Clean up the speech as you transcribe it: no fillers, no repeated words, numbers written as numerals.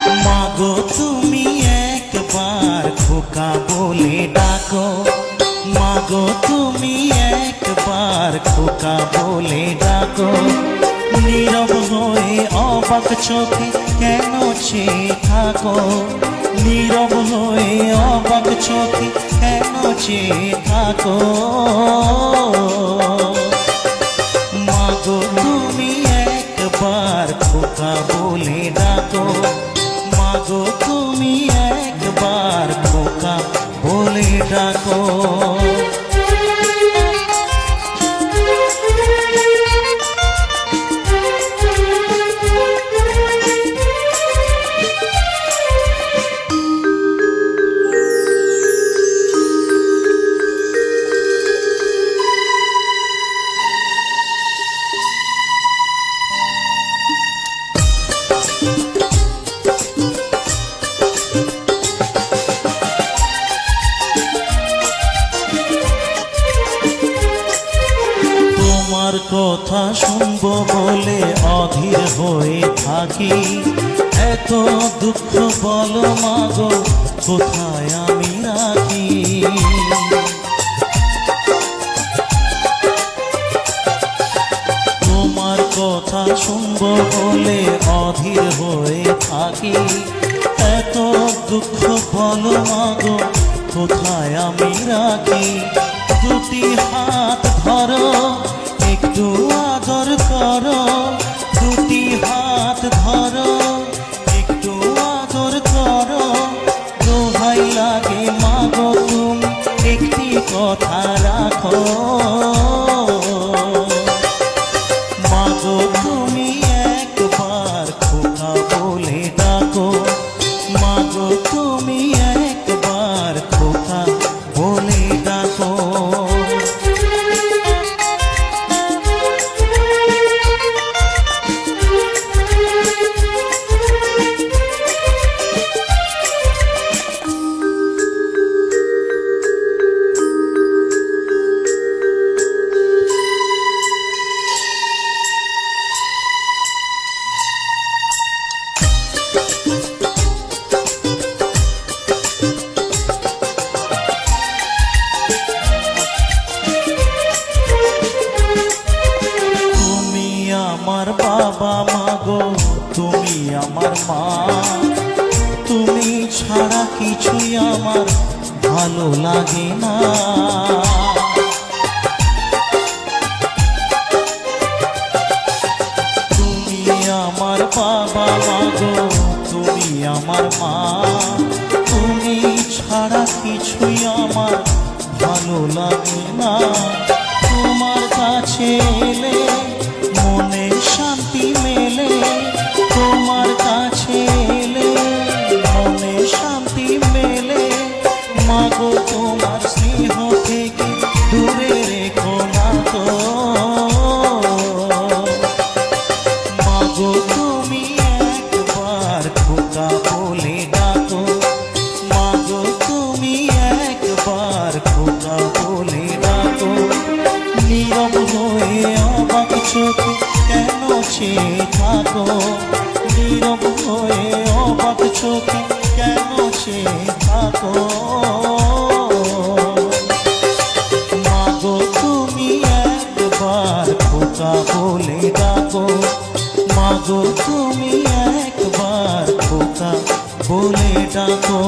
মাগো তুমি একবার খোকা বলে ডাকো, মাগো তুমি একবার খোকা বলে ডাকো। নীরব হয়ে অবাক চোখে কেন চেয়ে থাকো, নীরব হয়ে অবাক চোখে কেন চেয়ে থাকো। মাগো তুমি একবার খোকা বলে ডাকো, মাগো তুমি একবার খোকা বলে ডাকো। তোমার কথা শুনবো বলে অধীর হয়ে থাকি, এত দুঃখ বলো মাগো কোথায় আমি রাখি। তোমার কথা শুনবো বলে অধীর হয়ে থাকি, এত দুঃখ বলো মাগো কোথায় আমি রাখি। দুটি হাত ধরো একটু আদর করো, দুটি হাত ধরো একটু আদর করো। দোহাই লাগে মাগো তুমি একটি কথা রাখো, মাগো তুমি একবার খোকা বলে ডাকো, মাগো তুমি একবার খোকা বলে ডাকো। আমার বাবা মাগো তুমি আমার মা, তুমি ছাড়া কিছুই আমার ভালো লাগে না। তুমি আমার বাবা মাগো তুমি আমার মা, তুমি ছাড়া কিছুই আমার ভালো লাগে না। তোমার কাছে এলে মনে শান্তি মেলে, তোমার কাছে এলে মনে শান্তি মেলে। মাগো তোমার স্নেহ থেকে দূরে রেখো না তো, মাগো তুমি একবার খোকা বলে ডাকো, মাগো তুমি একবার খোকা বলে ডাকো। নীরব হয়ে অবাক চোখে কেন চেয়ে থাকো, নীরব হয়ে অবাক চোখে কেন চেয়ে থাকো। মাগো তুমি একবার খোকা বলে ডাকো, মাগো তুমি একবার খোকা বলে ডাকো।